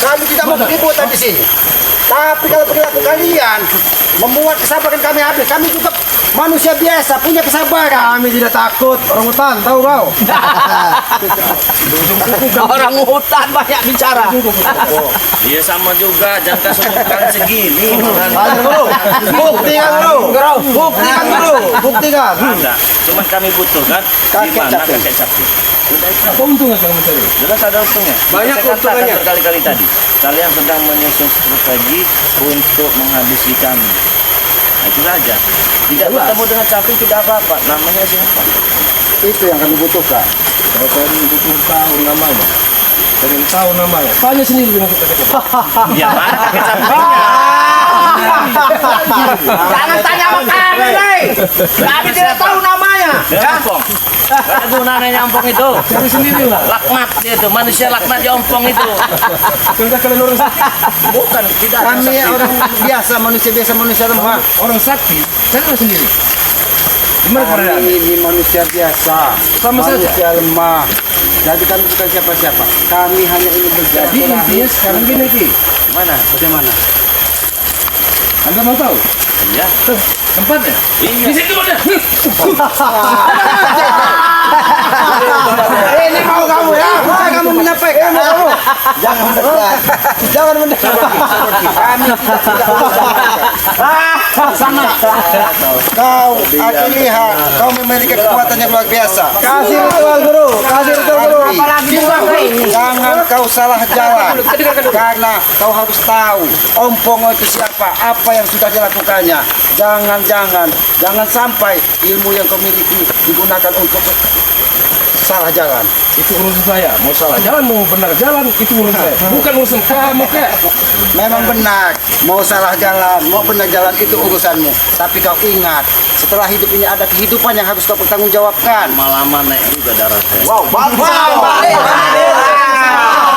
Kami tidak mau keributan di sini. Tapi kalau perilaku kalian membuat kesabaran kami habis, kami juga manusia biasa punya kesabaran. Kami tidak takut orang hutan, tahu kau? Orang hutan banyak bicara. Iya sama juga, jangan sebutkan segini. Buktikan bro, buktikan bro, buktikan. Enggak, cuman kami butuh kan di mana kakek sapi. Apa untungnya kalau mencari? Jelas ada untungnya. Banyak Saya katakan untungnya. berkali-kali tadi. Kalian sedang menyusun strategi untuk menghabisi kami. Nah, itu saja. Tidak bertemu dengan sapi tidak apa-apa. Namanya siapa? Itu yang kami butuhkan. Kalau kalian butuh tahu namanya, pengen tahu namanya, tanya sendiri dengan kita. Ya mana kakek sapinya? Jangan tanya sama kami, Rey. Kami tidak tahu namanya. Ya, ompong. Gak ada gunanya ompong itu. Cari sendiri lah. Laknat dia itu, manusia laknat di ompong itu. Bukankah kalian orang sakti? Bukan, tidak. ada Kami sakti. orang biasa, manusia biasa, manusia lemah. Orang sakti, cari sendiri. Gimana keadaan? Kami ini manusia biasa, Sama saja. manusia lemah. Jadi kami bukan siapa-siapa. Kami hanya ingin Jadi berjalan. intinya sekarang gini Ki, Mana? Bagaimana? Anda mau tahu Iya. tempatnya? Iya. Di situ ada. Ini mau kamu ya? Bukan kamu menyampaikan kamu. Jangan mendekat. Jangan mendekat. Kami Sana. kau aku lihat kau memiliki kekuatan yang luar biasa. Kasih ritual guru, kasih ritual guru. Jangan kau salah jalan karena kau harus tahu Ompong itu siapa, apa yang sudah dilakukannya. Jangan sampai ilmu yang kau miliki digunakan untuk salah jalan. Itu urusan saya. Mau salah jalan, mau benar jalan, itu urusan saya. Bukan urusan kamu kek. Memang benar, mau salah jalan, mau benar jalan itu urusanmu. Tapi kau ingat, setelah hidup ini ada kehidupan yang harus kau pertanggungjawabkan. Lama-lama naik juga darah saya. Wow, bagus.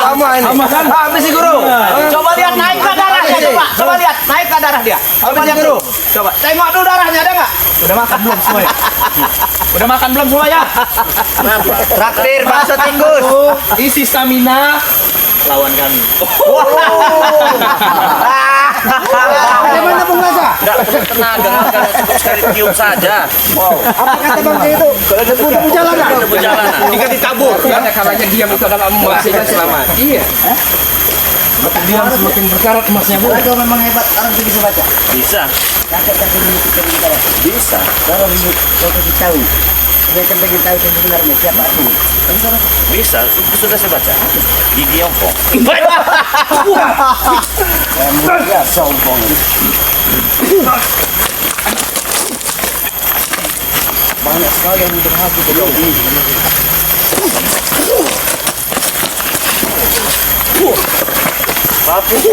Sama ini. Sama kan? Habis sih guru. Coba lihat naik ke darahnya, coba. Coba lihat naik ke darah dia. Coba lihat guru. Coba tengok dulu darahnya ada nggak? Udah makan belum semua? Udah makan belum semua ya? Traktir bakso tikus. Isi stamina. Lawan kami. Bagaimana Bung Laga? Enggak punya tenaga, kalian cukup sekali tiup saja. Apa kata Bang itu? Udah perjalanan. Ada perjalanan. Jika ditabur, karena kalanya diam itu adalah menghasilkan selamat. Iya. Semakin diam semakin berkarat emasnya bu. Kau memang hebat, orang itu bisa baca. Bisa. Kakek-kakek dulu kita bicara. Bisa. Kalau ini kau kasih tahu, mereka pengen tahu sebenarnya siapa aku. Bisa. Itu sudah saya baca. Gigi ompong. Kamu biasa Ompong. Banyak sekali yang berhasil ke ini. Satu.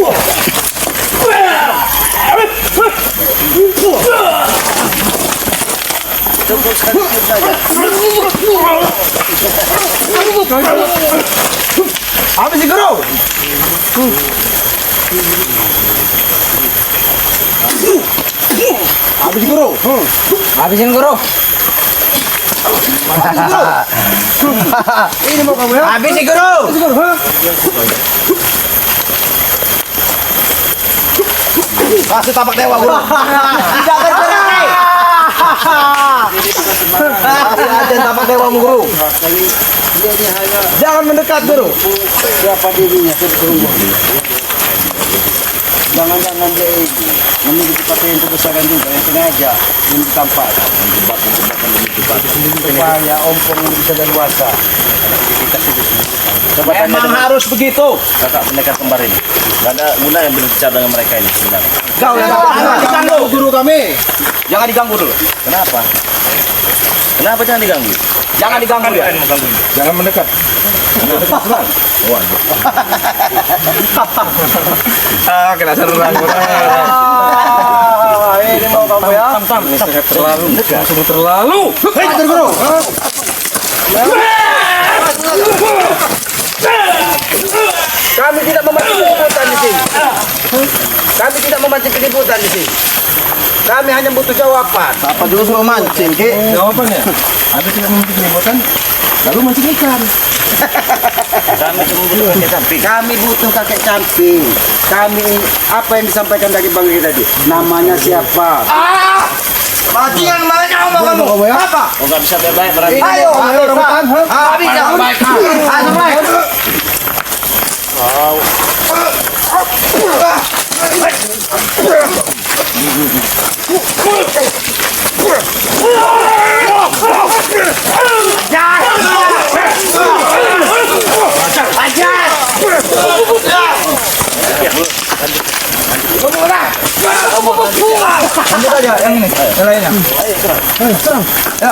Cukup sekali tiup saja. Habis sih guru. Habis guru. Habisin guru. Ini mau kamu ya? Habis sih guru. Kasih tapak dewa guru. Tidak tercerai. Kasih aja tapak dewa guru. Kali dia ini hanya Jangan mendekat guru. siapa dirinya sesungguhnya. Jangan-jangan dia ini memiliki pakaian kebesaran juga yang sengaja ingin ditampakkan. Supaya Ompong ini bisa leluasa. Memang harus begitu. Kakak pendekar kembar ini. Gak ada guna yang berbicara dengan mereka ini sebenarnya. Kau yang Jangan diganggu. guru kami. Jangan diganggu dulu. Kenapa? Kenapa jangan diganggu? Jangan diganggu ya. Jangan mendekat. Kena serang. Ini mau kamu ya? Terlalu dekat. Sungguh terlalu. Hajar guru. Kami tidak memancing keributan di sini. Kami tidak memancing keributan di sini. Kami hanya butuh jawaban. Apa dulu suruh mancing, Ki? Jawabannya. Ada tidak memancing keributan, lalu mancing ikan. Kami cuma butuh kakek samping. Kami butuh kakek camping. Kami apa yang disampaikan dari Bang Riki tadi? Namanya siapa? Bajingan banyak omong kamu. Apa? Oh nggak bisa baik berarti. Ayo, rebutan. Bisa. Ayo, baik. Lanjut aja yang ini. Yang lainnya. Serang. Ya.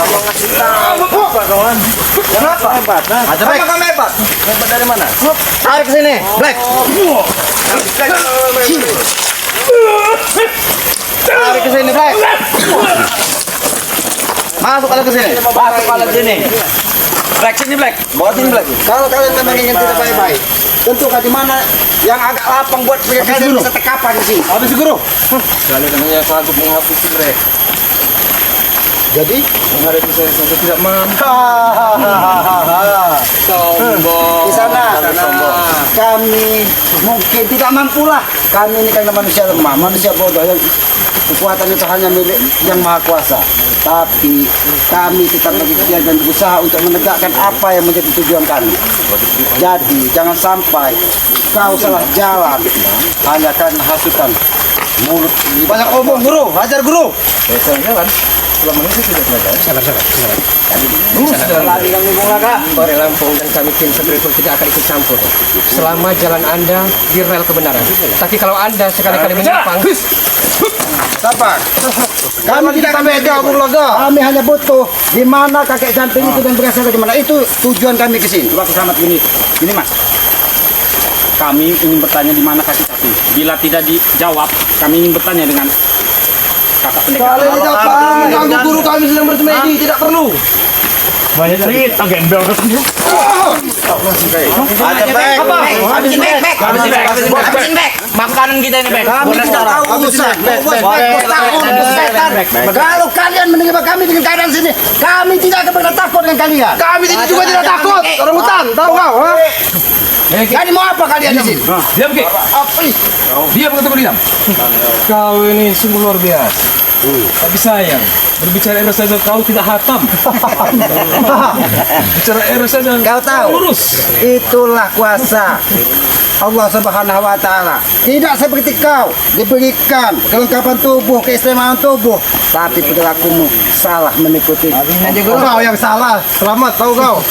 Apa kawan? Kenapa? Hebat. Nah, Kenapa kamu hebat? hebat dari mana? Tarik ke sini, Black. Tarik ke sini, Black. Masuk kalian ke sini. Masuk kalian sini. Black sini, Black. Bawa sini, Black. Kalau kalian memang ingin tidak baik-baik, tentukan di mana yang agak lapang buat kalian bisa terkapar di sini. Habis guru. Kalian hanya sanggup menghapusi mereka. Jadi Menghadapi saya tidak mampu. Sombong. di sana kami mungkin tidak mampu lah. Kami ini karena manusia lemah, manusia bodoh yang kekuatan itu hanya milik yang maha kuasa. Tapi kami tetap berikhtiar dan berusaha untuk menegakkan apa yang menjadi tujuan kami. Jadi jangan sampai kau salah jalan hanya karena hasutan mulut. Banyak omong, guru. Hajar, guru. Saya jalan. Selama ini saya tidak belajar. Sabar. Lari kami Bulaga. Kore Lampung dan kami tim Setrikul tidak akan ikut campur selama jalan Anda di rel kebenaran. Tapi kalau Anda sekali-kali menyimpang, Sabar. Kami tidak akan beda, Bulaga. Kami hanya butuh di mana kakek samping itu dan berasal dari mana. Itu tujuan kami ke sini. Waktu selamat gini mas. Kami ingin bertanya di mana kaki sapi. Bila tidak dijawab, kami ingin bertanya dengan kakak pendekar. Kalian jangan mengganggu guru kami sedang bersemedi. Tidak perlu. Banyak cerita gembel. Habisin back. Makanan kita ini, back. Kami tidak tahu urusan. Kalau kalian menerima kami dengan keadaan sini, kami tidak akan pernah takut dengan kalian. Kami juga tidak takut. Orang hutan, tahu kau? Jadi mau apa kalian di sini? diam Ki. Diam kata diam. Kau ini sungguh luar biasa. Tapi sayang, berbicara eros saja kau tidak hatam. Bicara eros saja Kau tahu? lurus. Itulah kuasa Allah Subhanahu wa taala. Tidak seperti kau diberikan kelengkapan tubuh, keistimewaan tubuh, tapi perilakumu salah mengikuti. Kau yang salah. Selamat, tahu kau?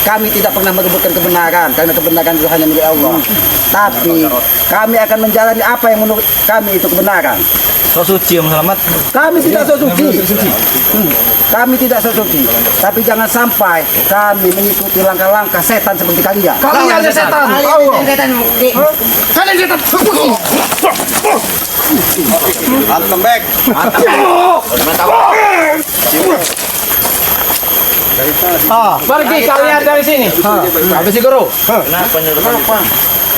Kami tidak pernah merebutkan kebenaran karena kebenaran itu hanya milik Allah. Tapi kami akan menjalani apa yang menurut kami itu kebenaran. So suci, Om Selamat. Kami tidak so suci. Kami tidak so suci. Tapi jangan sampai kami mengikuti langkah-langkah setan seperti kalian. Kalian setan. Kalian setan. Hantam back. Pergi kalian dari sini. Habis guru. Kenapa nyuruh kenapa?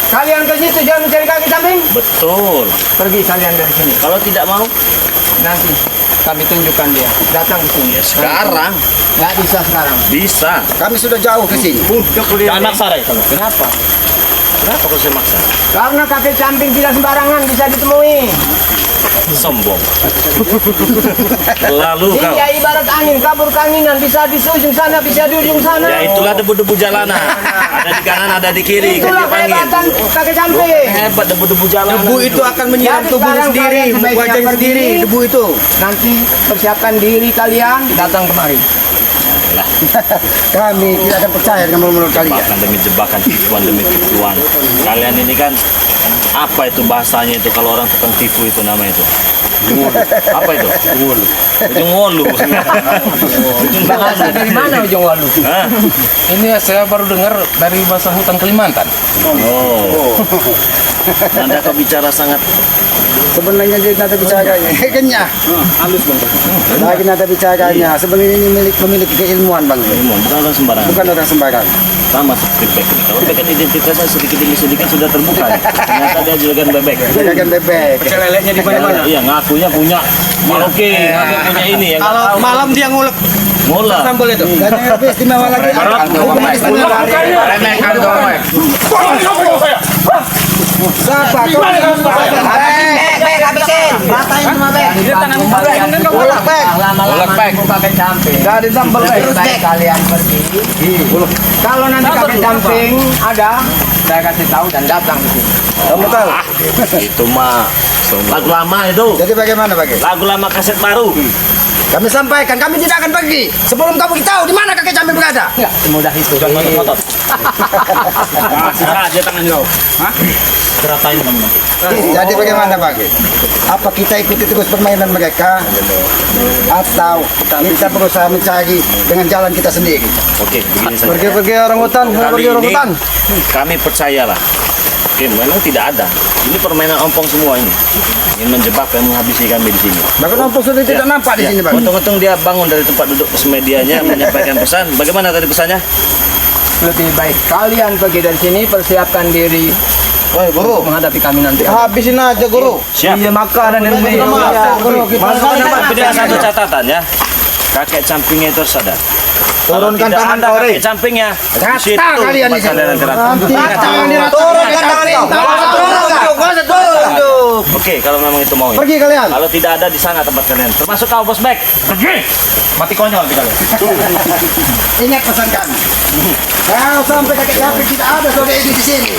Kalian ke situ jangan mencari kaki samping. Betul. Pergi kalian dari sini. Kalau tidak mau, Nanti kami tunjukkan dia. Datang ke sini. sekarang Nggak bisa sekarang. bisa. Kami sudah jauh ke sini. Anak sarai kamu. Kenapa? Kenapa kau saya maksa? Karena kaki samping tidak sembarangan bisa ditemui. Sombong. Lalu kau. Dia ibarat angin, kabur keanginan, bisa di ujung sana, bisa di ujung sana. Ya itulah debu-debu jalanan. Ada di kanan, ada di kiri. Itulah Ketiup angin. kehebatan kaki samping. Hebat debu-debu jalanan. Debu itu akan menyiram Jadi tubuhnya sekarang sendiri, kalian sebaiknya wajahnya pergi. sendiri, debu itu. Nanti persiapkan diri kalian datang kemari. Kami tidak akan percaya dengan menurut kalian. Jebakan demi jebakan, tipuan demi tipuan. Kalian ini kan apa itu bahasanya itu kalau orang tukang tipu itu namanya itu? Wulu. Apa itu? Wulu. Ujung wolu. Ujung Bahasa dari mana Ujung Walu? Hah? Ini saya baru dengar dari bahasa hutan Kalimantan. Oh. Anda kau bicara sangat Sebenarnya dia nata bicaranya. Kenya. Halus bang. Lagi nata bicaranya. Sebenarnya ini memiliki keilmuan bang. Ilmuwan, bukan orang sembarangan. Bukan orang sembarang. Sama seperti bebek ini. Kalau bebek kan identitasnya sedikit demi sedikit sudah terbuka. Ternyata dia juragan bebek. Juragan bebek. Pecel lelenya di mana-mana. Iya, ngakunya punya Oke, ngaku punya ini yang Kalau malam dia ngulek ngolah. sambal itu. Dan yang lebih istimewa lagi. Lebih istimewa. Remehkan doang. Siapa? Kau Bek habisin. Matain sama bek. Dia tangan Ulek bek. Ulek bek. Pakai camping. dari sambal Terus bek kalian pergi. Kalau nanti pakai camping ada, saya kasih tahu dan datang ke sini. Kamu tahu? Itu mah lagu lama itu. Jadi bagaimana bagi? Lagu lama kaset baru. Kami sampaikan, kami tidak akan pergi sebelum kamu tahu di mana kakek camping berada. Enggak semudah itu. Ngotot-ngotot. Ah, dia tangan jauh. Hah? Ceratain teman. Jadi bagaimana bagi? Apa kita ikuti terus permainan mereka atau kita berusaha mencari dengan jalan kita sendiri? Oke, begini saja. Pergi-pergi orang hutan, Kali ini kami percayalah. Oke, memang tidak ada. Ini permainan ompong semua ini. Ingin menjebak dan menghabisi kami di sini. Bahkan ompong sudah tidak nampak di sini bang. Untung-untung dia bangun dari tempat duduk medianya menyampaikan pesan. Bagaimana tadi pesannya? Lebih baik kalian pergi dari sini, persiapkan diri Woi guru, menghadapi kami nanti. habisin aja guru. Siap. Iya makanan ini. Tapi dengan satu catatan ya. Kakek campingnya itu harus sadar. Turunkan Tidak tangan ada kau, kakek campingnya. Rata Di situ kalian di tempat sini. kalian nanti rata. Turunkan tangan kau. Oke, kalau memang itu mau. Pergi kalian. Kalau tidak ada di sana tempat kalian, termasuk kau bos Bek. Pergi. Mati konyol nanti kalian. Ingat pesan kami. Kalau sampai kakek camping tidak ada sore ini di sini.